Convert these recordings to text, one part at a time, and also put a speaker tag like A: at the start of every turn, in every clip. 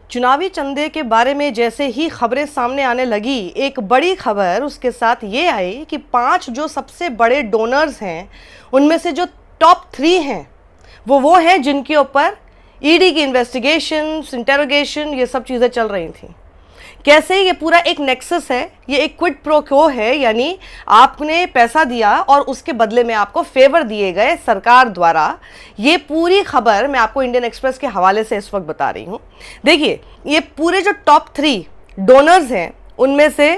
A: चुनावी चंदे के बारे में जैसे ही खबरें सामने आने लगी, एक बड़ी खबर उसके साथ ये आई कि 5 जो सबसे बड़े डोनर्स हैं उनमें से जो टॉप 3 हैं वो हैं जिनके ऊपर ईडी की इन्वेस्टिगेशन, इंटेरोगेशन, ये सब चीज़ें चल रही थी। कैसे ये पूरा एक नेक्सस है, ये एक क्विड प्रो क्वो है, यानी आपने पैसा दिया और उसके बदले में आपको फेवर दिए गए सरकार द्वारा। ये पूरी खबर मैं आपको इंडियन एक्सप्रेस के हवाले से इस वक्त बता रही हूँ। देखिए, ये पूरे जो टॉप 3 डोनर्स हैं उनमें से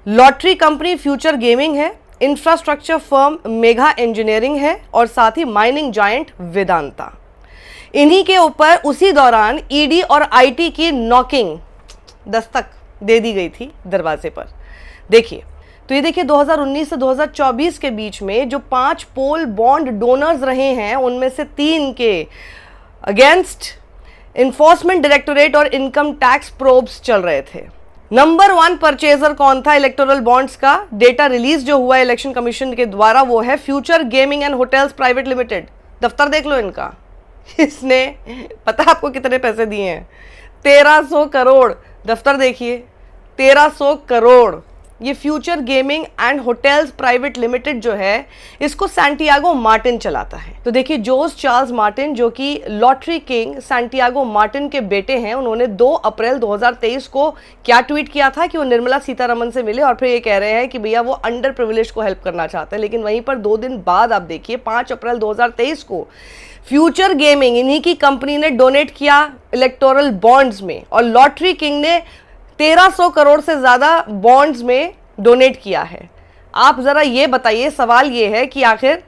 A: लॉटरी कंपनी फ्यूचर गेमिंग है, इंफ्रास्ट्रक्चर फर्म मेगा इंजीनियरिंग है और साथ ही माइनिंग जायंट वेदांता। इन्हीं के ऊपर उसी दौरान ईडी और आईटी की नॉकिंग, दस्तक दे दी गई थी दरवाजे पर। देखिए, तो ये देखिए 2019 से 2024 के बीच में जो 5 पोल बॉन्ड डोनर्स रहे हैं उनमें से 3 के अगेंस्ट इन्फोर्समेंट डायरेक्टोरेट और इनकम टैक्स प्रोब्स चल रहे थे। नंबर 1 परचेजर कौन था इलेक्टोरल बॉन्ड्स का? डेटा रिलीज जो हुआ इलेक्शन कमीशन के द्वारा वो है future Gaming and hotels private limited. दफ्तर देख लो इनका। इसने पता आपको कितने पैसे दिए हैं? 1300 करोड़। दफ्तर देखिए, 1300 करोड़। ये future Gaming and hotels private limited जो है इसको सैंटियागो मार्टिन चलाता है। तो देखिए, जोस चार्ल्स मार्टिन जो कि लॉटरी किंग सैंटियागो मार्टिन के बेटे हैं, उन्होंने 2 अप्रैल 2023 को क्या ट्वीट किया था कि वो निर्मला सीतारमण से मिले और फिर ये कह रहे हैं कि भैया वो अंडर प्रिविलेज को हेल्प करना चाहते हैं। लेकिन वहीं पर 2 दिन बाद आप देखिए 5 अप्रैल 2023 को फ्यूचर गेमिंग इन्हीं की कंपनी ने डोनेट किया इलेक्टोरल बॉन्ड्स में और लॉटरी किंग ने 1300 करोड़ से ज़्यादा बॉन्ड्स में डोनेट किया है। आप ज़रा ये बताइए, सवाल ये है कि आखिर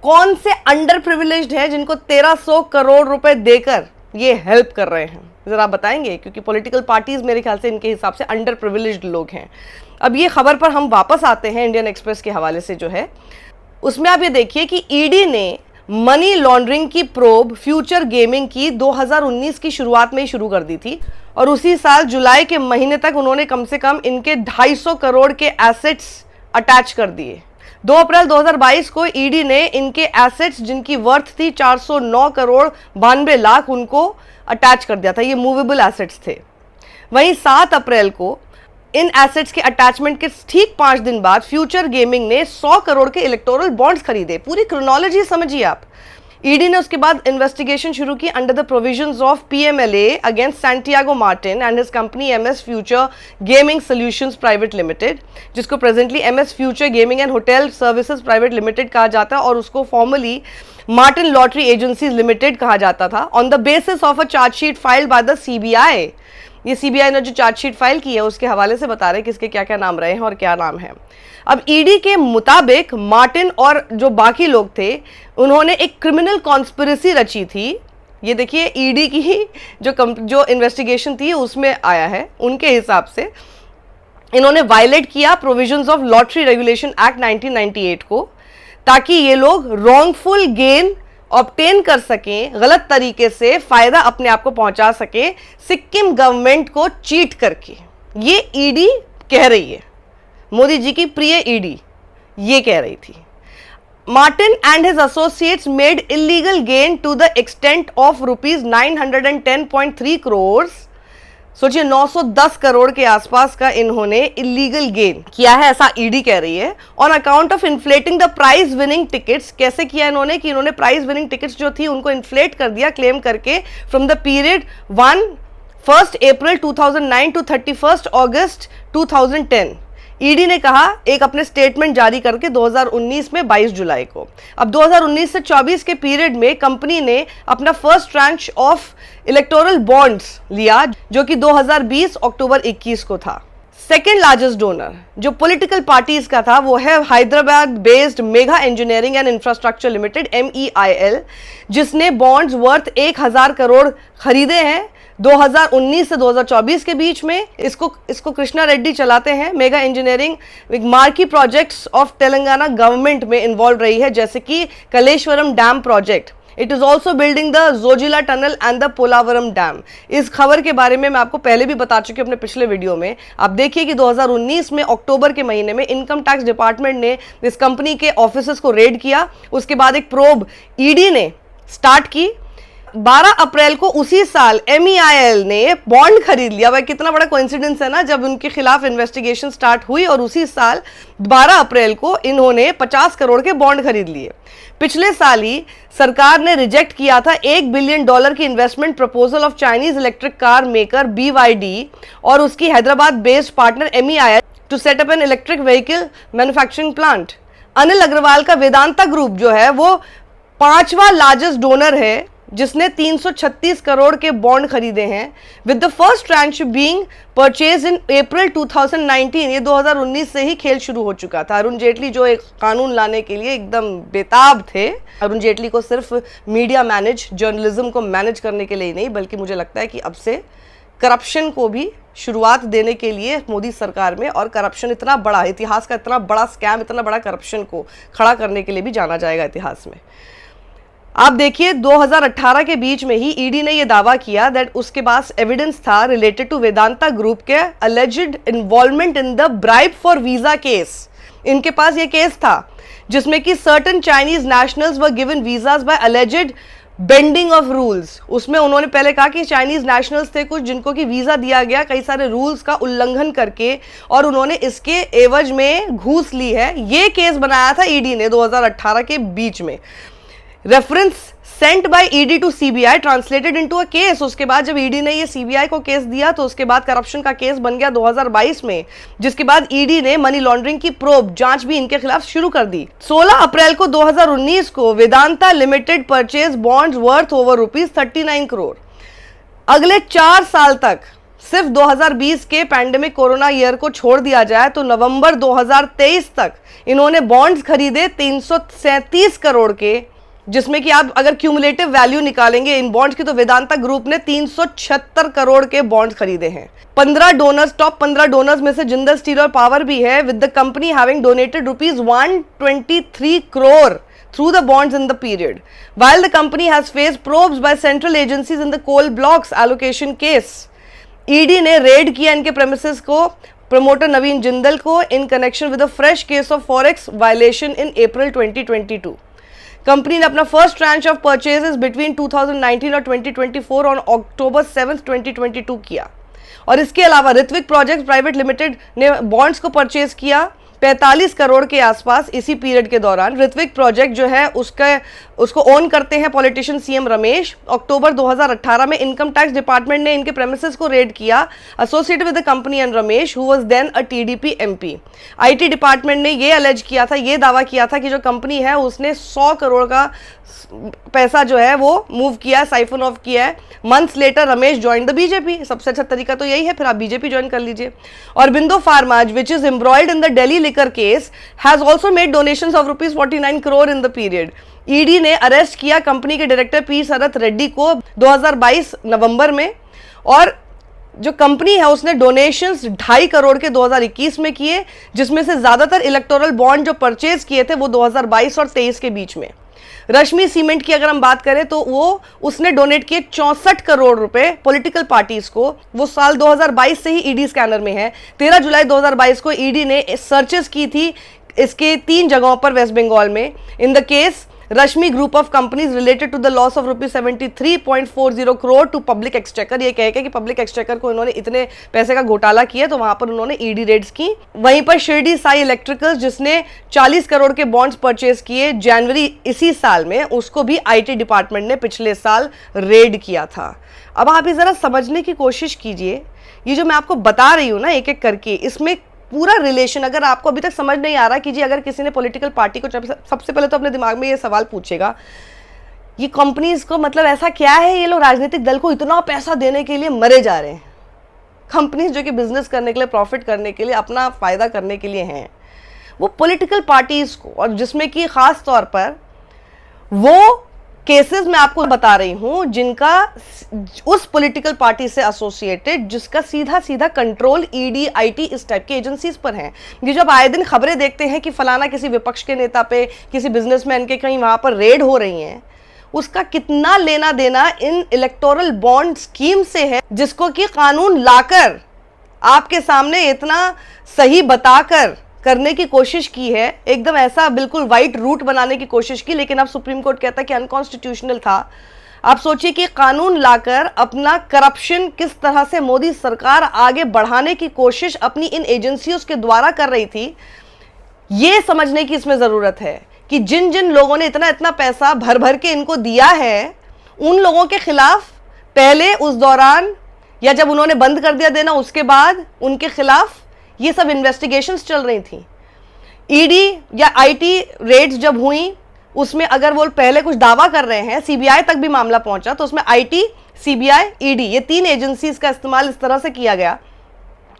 A: कौन से अंडर प्रिविलेज्ड हैं जिनको 1300 करोड़ रुपए देकर ये हेल्प कर रहे हैं? ज़रा बताएंगे, क्योंकि पॉलिटिकल पार्टीज मेरे ख्याल से इनके हिसाब से अंडर प्रिविलेज्ड लोग हैं। अब ये खबर पर हम वापस आते हैं इंडियन एक्सप्रेस के हवाले से जो है, उसमें आप ये देखिए कि ईडी ने मनी लॉन्ड्रिंग की प्रोब फ्यूचर गेमिंग की 2019 की शुरुआत में ही शुरू कर दी थी और उसी साल जुलाई के महीने तक उन्होंने कम से कम इनके 250 करोड़ के एसेट्स अटैच कर दिए। 2 अप्रैल 2022 को ईडी ने इनके एसेट्स जिनकी वर्थ थी 409 करोड़ 92 लाख उनको अटैच कर दिया था। ये मूवेबल एसेट्स थे। वहीं 7 अप्रैल को इन एसेट्स के अटैचमेंट के ठीक 5 दिन बाद फ्यूचर गेमिंग ने 100 करोड़ के इलेक्टोरल बॉन्ड्स खरीदे। पूरी क्रोनोलॉजी समझिए आप। ईडी ने उसके बाद इन्वेस्टिगेशन शुरू की under the provisions of PMLA against Santiago Martin and his company MS Future Gaming Solutions Private Limited, जिसको presently MS Future Gaming and Hotel Services Private Limited कहा जाता है और उसको formally Martin Lottery Agencies Limited कहा जाता था, on the basis of a chargesheet filed by the CBI. ये सीबीआई ने जो चार्जशीट फाइल की है उसके हवाले से बता रहे हैं किसके क्या क्या नाम रहे हैं और क्या नाम है। अब ईडी के मुताबिक मार्टिन और जो बाकी लोग थे उन्होंने एक क्रिमिनल कॉन्स्पिरेसी रची थी। ये देखिए, ईडी की जो इन्वेस्टिगेशन थी उसमें आया है। उनके हिसाब से इन्होंने वायलेट किया provisions of lottery regulation act 1998 को, ताकि ये लोग रॉन्गफुल गेन ऑब्टेन कर सकें, गलत तरीके से फायदा अपने आप को पहुंचा सके सिक्किम गवर्नमेंट को चीट करके। ये ईडी कह रही है, मोदी जी की प्रिय ईडी ये कह रही थी। Martin and his associates made illegal gain to the extent of rupees 910.3 crore. सोचिए, 910 करोड़ के आसपास का इन्होंने इलीगल गेन किया है, ऐसा ईडी कह रही है। On account of inflating the prize winning tickets. कैसे किया इन्होंने कि इन्होंने प्राइज विनिंग टिकट्स जो थी उनको इन्फ्लेट कर दिया क्लेम करके from the period 1 April 2009 to 31 August 2010। ED ने कहा एक अपने स्टेटमेंट जारी करके 2019 में 22 जुलाई को। अब 2019 से 24 के पीरियड में कंपनी ने अपना first tranche of electoral bonds लिया जो कि 2020 अक्टूबर 21 को था। सेकेंड लार्जेस्ट डोनर जो पॉलिटिकल पार्टीज का था वो है Hyderabad based mega engineering and infrastructure limited MEIL, जिसने बॉन्ड्स वर्थ 1000 करोड़ खरीदे हैं 2019 से 2024 के बीच में। इसको कृष्णा रेड्डी चलाते हैं। Mega Engineering marquee projects of Telangana government में इन्वॉल्व रही है, जैसे कि Kaleshwaram dam project. It is also building the Zojila tunnel and the Polavaram dam. इस खबर के बारे में मैं आपको पहले भी बता चुकी हूँ अपने पिछले वीडियो में। आप देखिए कि 2019 में अक्टूबर के महीने में इनकम टैक्स डिपार्टमेंट ने इस कंपनी के ऑफिसेस को रेड किया। उसके बाद एक प्रोब ईडी ने स्टार्ट की 12 अप्रैल को उसी साल MEIL ने बॉन्ड खरीद लिया। भाई कितना बड़ा कोइंसिडेंस है ना, जब उनके खिलाफ इन्वेस्टिगेशन स्टार्ट हुई और उसी साल 12 अप्रैल को इन्होंने 50 करोड़ के बॉन्ड खरीद लिए। पिछले साल ही सरकार ने रिजेक्ट किया था $1 बिलियन की investment proposal of Chinese electric car maker BYD और उसकी Hyderabad based partner MEIL to set up an electric vehicle manufacturing plant. Anil Agarwal का वेदांता ग्रुप जो है वो 5वां लार्जेस्ट डोनर है, जिसने 336 करोड़ के बॉन्ड खरीदे हैं, with the first tranche being purchase in April 2019। ये 2019 से ही खेल शुरू हो चुका था। अरुण जेटली जो एक कानून लाने के लिए एकदम बेताब थे, अरुण जेटली को सिर्फ मीडिया मैनेज, जर्नलिज्म को मैनेज करने के लिए ही नहीं, बल्कि मुझे लगता है कि अब से करप्शन को भी शुरुआत देने के लिए मोदी सरकार में, और करप्शन इतना बड़ा, इतिहास का इतना बड़ा स्कैम, इतना बड़ा करप्शन को खड़ा करने के लिए भी जाना जाएगा इतिहास में। आप देखिए 2018 के बीच में ही ईडी ने यह दावा किया दैट उसके पास एविडेंस था रिलेटेड टू वेदांता ग्रुप के alleged involvement in the bribe for visa case. इनके पास यह केस था जिसमें कि certain Chinese nationals were given visas by alleged bending of rules. उसमें उन्होंने पहले कहा कि चाइनीज नेशनल्स थे कुछ जिनको कि वीजा दिया गया कई सारे रूल्स का उल्लंघन करके, और उन्होंने इसके एवज में घूस ली है। ये केस बनाया था ईडी ने 2018 के बीच में। Reference sent by ED to CBI translated into a case. उसके बाद जब ईडी ने ये सीबीआई को केस दिया तो उसके बाद करप्शन का केस बन गया 2022 में, जिसके बाद ईडी ने मनी लॉन्ड्रिंग की प्रोब जांच भी इनके खिलाफ शुरू कर दी। 16 अप्रैल को 2019 को Vedanta limited purchase bonds worth over ₹39 crore. अगले 4 साल तक, सिर्फ 2020 के पैंडेमिक कोरोना ईयर को छोड़ दिया जाए तो नवंबर 2023 तक इन्होंने बॉन्ड्स खरीदे 337 करोड़ के, जिसमें कि आप अगर क्यूमुलेटिव वैल्यू निकालेंगे इन बॉन्ड्स की तो वेदांता ग्रुप ने 376 करोड़ के बॉन्ड्स खरीदे हैं। 15 डोनर्स, टॉप 15 डोनर्स में से जिंदल स्टील और पावर भी है, with the company having donated ₹123 crore through the bonds in the period, while the company has faced probes by central agencies in the coal blocks allocation case. ED ने red किया इनके premises को, promoter नवीन जिंदल को, in connection with a fresh case of forex violation in April 2022। Company ने अपना first tranche of purchases between 2019 और 2024 on October 7, 2022 किया। और इसके अलावा ऋत्विक प्रोजेक्ट्स प्राइवेट लिमिटेड ने बॉन्ड्स को परचेज किया 45 करोड़ के आसपास इसी पीरियड के दौरान। ऋत्विक प्रोजेक्ट जो है उसको ओन करते हैं पॉलिटिशियन सीएम रमेश। अक्टूबर 2018 में इनकम टैक्स डिपार्टमेंट ने इनके प्रेमिसेस को रेड किया associated with the company and Ramesh who was then a TDP MP. IT department ने ये अलेज किया था, ये दावा किया था कि जो कंपनी है उसने 100 करोड़ का पैसा जो है वो मूव किया, साइफन ऑफ किया है। Months later Ramesh join the BJP. सबसे अच्छा तरीका तो यही है, फिर आप बीजेपी ज्वाइन कर लीजिए। और बिंदो pharma which is embroiled in the Delhi liquor case has also made donations of ₹49 crore in the period. ED ने अरेस्ट किया कंपनी के डायरेक्टर पी शरत रेड्डी को 2022 नवंबर में, और जो कंपनी है उसने डोनेशंस 2.5 करोड़ के 2021 में किए, जिसमें से ज्यादातर इलेक्टोरल बॉन्ड जो परचेज किए थे वो 2022 और 23 के बीच में। रश्मि सीमेंट की अगर हम बात करें तो उसने डोनेट किए 64 करोड़ रुपए पॉलिटिकल पार्टीज को। वो साल 2022 से ही ईडी स्कैनर में है। 13 जुलाई 2022 को ईडी ने सर्चेस की थी इसके 3 जगहों पर वेस्ट बंगाल में। In the case Rashmi group of companies related to the loss of ₹73.40 crore to public exchequer. ये कह के कि पब्लिक एक्सचेकर को इन्होंने इतने पैसे का घोटाला किया, तो वहां पर उन्होंने ईडी रेड्स की। वहीं पर शिरडी साई इलेक्ट्रिकल्स जिसने 40 करोड़ के बॉन्ड्स परचेज किए जनवरी इसी साल में, उसको भी आईटी डिपार्टमेंट ने पिछले साल रेड किया था। अब आप ये जरा समझने की कोशिश कीजिए, ये जो मैं आपको बता रही हूं ना एक एक करके, इसमें पूरा रिलेशन अगर आपको अभी तक समझ नहीं आ रहा, कीजिए अगर किसी ने पॉलिटिकल पार्टी को, सबसे पहले तो अपने दिमाग में ये सवाल पूछेगा, ये कंपनीज को मतलब ऐसा क्या है ये लोग राजनीतिक दल को इतना पैसा देने के लिए मरे जा रहे हैं। कंपनीज जो कि बिजनेस करने के लिए, प्रॉफिट करने के लिए, अपना फायदा करने के लिए हैं, वो पॉलिटिकल पार्टीज को, और जिसमें कि खास तौर पर वो केसेस मैं आपको बता रही हूं जिनका उस पॉलिटिकल पार्टी से एसोसिएटेड, जिसका सीधा सीधा कंट्रोल ईडी, आईटी इस टाइप की एजेंसीज पर है। ये जब आए दिन खबरें देखते हैं कि फलाना किसी विपक्ष के नेता पे, किसी बिजनेसमैन के कहीं वहां पर रेड हो रही हैं, उसका कितना लेना देना इन इलेक्टोरल बॉन्ड स्कीम से है, जिसको कि कानून लाकर आपके सामने इतना सही बताकर करने की कोशिश की है, एकदम ऐसा बिल्कुल वाइट रूट बनाने की कोशिश की, लेकिन अब सुप्रीम कोर्ट कहता है कि अनकॉन्स्टिट्यूशनल था। आप सोचिए कि कानून लाकर अपना करप्शन किस तरह से मोदी सरकार आगे बढ़ाने की कोशिश अपनी इन एजेंसियों के द्वारा कर रही थी। ये समझने की इसमें ज़रूरत है कि जिन जिन लोगों ने इतना इतना पैसा भर भर के इनको दिया है, उन लोगों के खिलाफ पहले, उस दौरान, या जब उन्होंने बंद कर दिया देना उसके बाद उनके खिलाफ ये सब इन्वेस्टिगेशंस चल रही थी। ईडी या आईटी रेड्स जब हुई, उसमें अगर वो पहले कुछ दावा कर रहे हैं, सीबीआई तक भी मामला पहुंचा, तो उसमें आईटी, सीबीआई, ईडी, ये 3 एजेंसीज का इस्तेमाल इस तरह से किया गया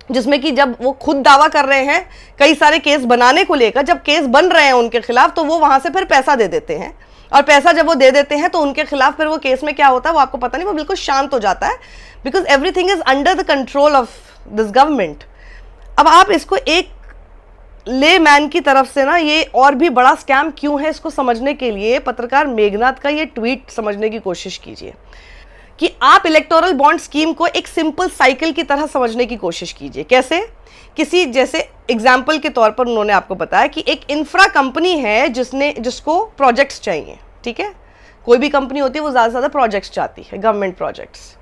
A: जिसमें कि जब वो खुद दावा कर रहे हैं कई सारे केस बनाने को लेकर, जब केस बन रहे हैं उनके खिलाफ, तो वो वहां से फिर पैसा दे देते हैं, और पैसा जब वो दे देते हैं तो उनके खिलाफ फिर वो केस में क्या होता है वो आपको पता नहीं, वो बिल्कुल शांत हो जाता है, because everything is under the control of this government. अब आप इसको एक ले मैन की तरफ से ना, ये और भी बड़ा स्कैम क्यों है इसको समझने के लिए पत्रकार मेघनाथ का ये ट्वीट समझने की कोशिश कीजिए कि आप इलेक्टोरल बॉन्ड स्कीम को एक सिंपल साइकिल की तरह समझने की कोशिश कीजिए। कैसे? किसी जैसे एग्जाम्पल के तौर पर उन्होंने आपको बताया कि एक इंफ्रा कंपनी है जिसको प्रोजेक्ट्स चाहिए, ठीक है, कोई भी कंपनी होती है वो ज़्यादा से ज़्यादा प्रोजेक्ट्स चाहती है, गवर्नमेंट प्रोजेक्ट्स।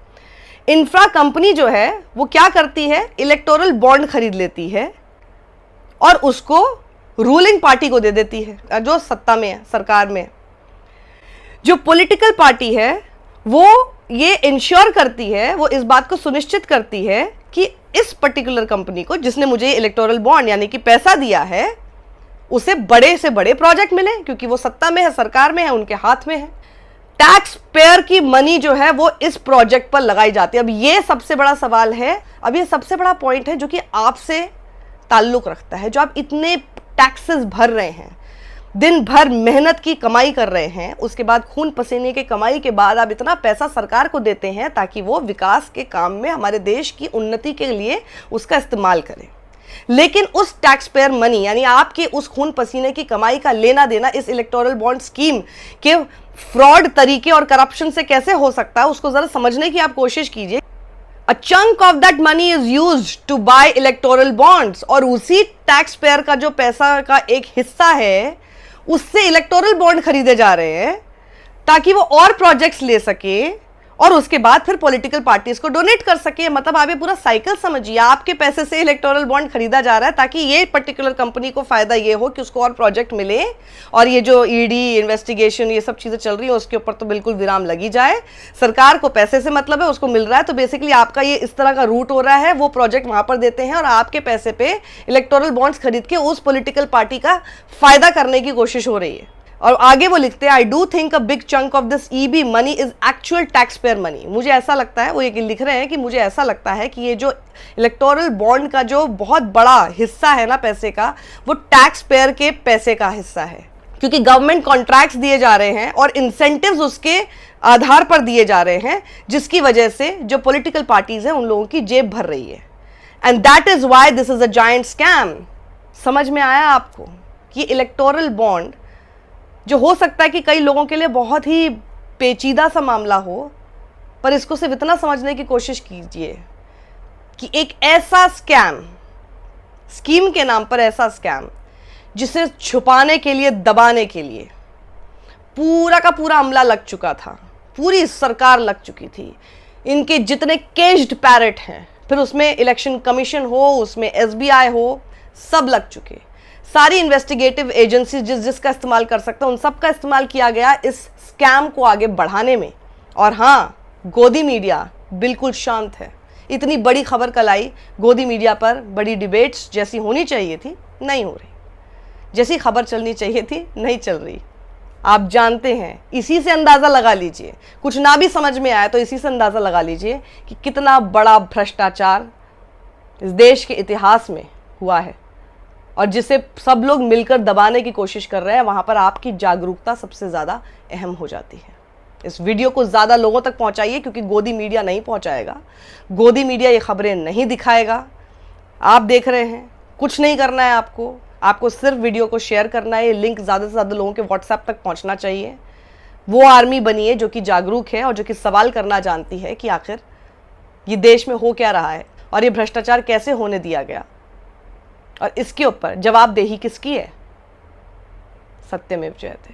A: इंफ्रा कंपनी जो है वो क्या करती है, इलेक्टोरल बॉन्ड खरीद लेती है और उसको रूलिंग पार्टी को दे देती है जो सत्ता में है, सरकार में। जो पॉलिटिकल पार्टी है वो ये इंश्योर करती है, वो इस बात को सुनिश्चित करती है कि इस पर्टिकुलर कंपनी को जिसने मुझे इलेक्टोरल बॉन्ड यानी कि पैसा दिया है उसे बड़े से बड़े प्रोजेक्ट मिले, क्योंकि वो सत्ता में है, सरकार में है, उनके हाथ में है। टैक्स पेयर की मनी जो है वो इस प्रोजेक्ट पर लगाई जाती है। अब ये सबसे बड़ा सवाल है, अब ये सबसे बड़ा पॉइंट है जो कि आपसे ताल्लुक रखता है, जो आप इतने टैक्सेस भर रहे हैं, दिन भर मेहनत की कमाई कर रहे हैं, उसके बाद खून पसीने की कमाई के बाद आप इतना पैसा सरकार को देते हैं ताकि वो विकास के काम में, हमारे देश की उन्नति के लिए उसका इस्तेमाल करें। लेकिन उस टैक्स पेयर मनी यानी आपके उस खून पसीने की कमाई का लेना देना इस इलेक्टोरल बॉन्ड स्कीम के फ्रॉड तरीके और करप्शन से कैसे हो सकता है, उसको जरा समझने की आप कोशिश कीजिए। A chunk of that money is used to buy electoral bonds, और उसी टैक्स पेयर का जो पैसा का एक हिस्सा है उससे इलेक्टोरल बॉन्ड खरीदे जा रहे हैं ताकि वो और प्रोजेक्ट्स ले सके और उसके बाद फिर पॉलिटिकल पार्टीज को डोनेट कर सके। मतलब आप ये पूरा साइकिल समझिए, आपके पैसे से इलेक्टोरल बॉन्ड खरीदा जा रहा है ताकि ये पर्टिकुलर कंपनी को फायदा ये हो कि उसको और प्रोजेक्ट मिले, और ये जो ईडी इन्वेस्टिगेशन ये सब चीज़ें चल रही हैं उसके ऊपर तो बिल्कुल विराम लगी जाए। सरकार को पैसे से मतलब है, उसको मिल रहा है, तो बेसिकली आपका ये इस तरह का रूट हो रहा है, वो प्रोजेक्ट वहाँ पर देते हैं और आपके पैसे पे इलेक्टोरल बॉन्ड्स खरीद के उस पॉलिटिकल पार्टी का फायदा करने की कोशिश हो रही है। और आगे वो लिखते हैं, I do think a big chunk of this EB money is actual tax payer money. मुझे ऐसा लगता है, वो ये लिख रहे हैं कि मुझे ऐसा लगता है कि ये जो इलेक्टोरल बॉन्ड का जो बहुत बड़ा हिस्सा है ना पैसे का, वो टैक्स पेयर के पैसे का हिस्सा है, क्योंकि गवर्नमेंट कॉन्ट्रैक्ट्स दिए जा रहे हैं और इंसेंटिव्स उसके आधार पर दिए जा रहे हैं, जिसकी वजह से जो पॉलिटिकल पार्टीज हैं उन लोगों की जेब भर रही है। And that is why this is a giant scam. समझ में आया आपको कि इलेक्टोरल बॉन्ड जो हो सकता है कि कई लोगों के लिए बहुत ही पेचीदा सा मामला हो, पर इसको सिर्फ इतना समझने की कोशिश कीजिए कि एक ऐसा स्कैम, स्कीम के नाम पर ऐसा स्कैम जिसे छुपाने के लिए, दबाने के लिए पूरा का पूरा अमला लग चुका था, पूरी सरकार लग चुकी थी, इनके जितने केज्ड पैरेट हैं, फिर उसमें इलेक्शन कमीशन हो, उसमें एसबीआई हो, सब लग चुके। सारी इन्वेस्टिगेटिव एजेंसी जिसका इस्तेमाल कर सकता है उन सब का इस्तेमाल किया गया इस स्कैम को आगे बढ़ाने में। और हाँ, गोदी मीडिया बिल्कुल शांत है। इतनी बड़ी खबर कल आई, गोदी मीडिया पर बड़ी डिबेट्स जैसी होनी चाहिए थी नहीं हो रही, जैसी खबर चलनी चाहिए थी नहीं चल रही। आप जानते हैं, इसी से अंदाज़ा लगा लीजिए, कुछ ना भी समझ में आया तो इसी से अंदाज़ा लगा लीजिए कि कितना बड़ा भ्रष्टाचार इस देश के इतिहास में हुआ है और जिसे सब लोग मिलकर दबाने की कोशिश कर रहे हैं। वहाँ पर आपकी जागरूकता सबसे ज़्यादा अहम हो जाती है। इस वीडियो को ज़्यादा लोगों तक पहुँचाइए, क्योंकि गोदी मीडिया नहीं पहुँचाएगा, गोदी मीडिया ये खबरें नहीं दिखाएगा। आप देख रहे हैं, कुछ नहीं करना है आपको सिर्फ वीडियो को शेयर करना है। ये लिंक ज़्यादा से ज़्यादा लोगों के व्हाट्सएप तक पहुँचना चाहिए। वो आर्मी बनिए जो कि जागरूक है और जो कि सवाल करना जानती है कि आखिर ये देश में हो क्या रहा है और ये भ्रष्टाचार कैसे होने दिया गया, और इसके ऊपर जवाबदेही किसकी है। सत्यमेव जयते।